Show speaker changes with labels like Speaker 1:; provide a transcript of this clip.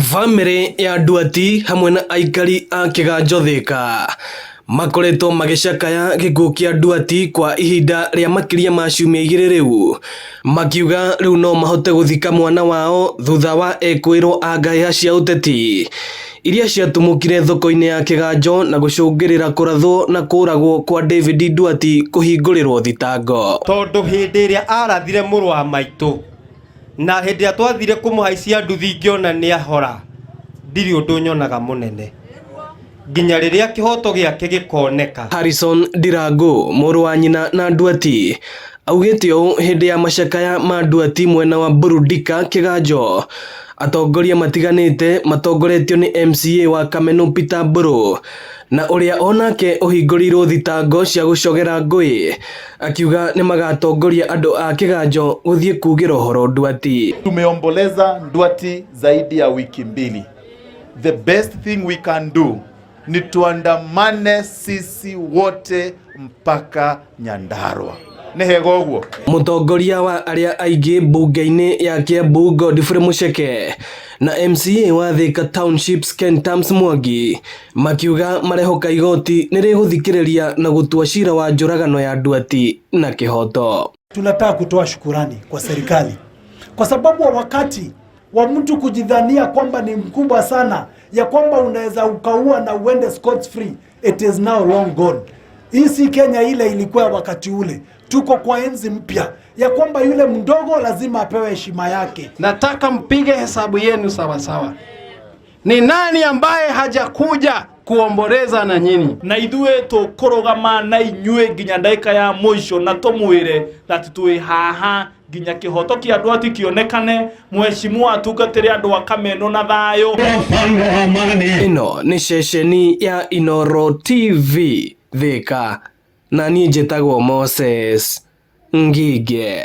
Speaker 1: Family ya Nduati hamwe na aikari a Kiganjo Thika makoretwo magicakaya gikuo kia Nduati kwa ihinda ria makiria ma ciumia 2 riu, makiuga riu no mahote guthika mwana wao thutha wa ekwirwo angaiha cia uteti iria ciatumukire thoko-ini ya Kiganjo na gucungirira kurathwo na kuragwo kwa David Nduati kuhingurirwo thitango
Speaker 2: tondu hindi iria arathire muru wa maitu na hindi ya twathire kumuhaisia nduthi ngiona ni ahora ndiri undu nyonaga munene nginya riria kihoto giake gikoneka.
Speaker 1: Harrison Ndirango muru wa nyina na Nduati augite uu hindi ya macakaya ma Nduati mwena wa Burudika Kiganjo atongoria matiganite matongoretio ni MCA wa Kameno Peter Mburu na uria onake uhingurirwo thitango cia gucogera ngui akiuga ni magatongoria andu a Kiganjo guthie kugira horo Nduati.
Speaker 3: Tumeomboleza Nduati zaidi ya wiki 2. The best thing we can do ni tuandamane sisi wote mpaka Nyandarua. Nehego uguo.
Speaker 1: Mutongoria wa aria aingi bunge-ini ya Kiambu Godfrey Mucheke na MCA wa Thika Townships Ken Tams Mwangi makiuga marehoka igoti niriguthikiriria na gutua cira wa njuragano ya Nduati na kihoto.
Speaker 4: Tunataka kutoa shukurani kwa serikali kwa sababu wakati wa mtu kujidhania kwamba ni mkubwa sana ya kwamba unaweza ukaua na uende scot free, it is now long gone. Hii si Kenya ile ilikuwa wakati ule. Tuko kwa enzi mpya ya kwamba yule mdogo lazima apewe heshima yake.
Speaker 5: Nataka mpige hesabu yenu sawa sawa. Ni nani ambaye hajakuja kuomboleza na nyinyi?
Speaker 6: Na ithuĩ tũkũrũgama na inyuĩ nginya ndagĩka ya mũico na tũmwĩre that twĩ haha nginya kĩhoto kĩa Nduati kĩonekane, mheshimiwa atungatĩre andũ a Kameno na thayũ.
Speaker 1: Ino ni ceceni ya Inooro TV Thika na niĩ njĩtagwo Moses Ngige.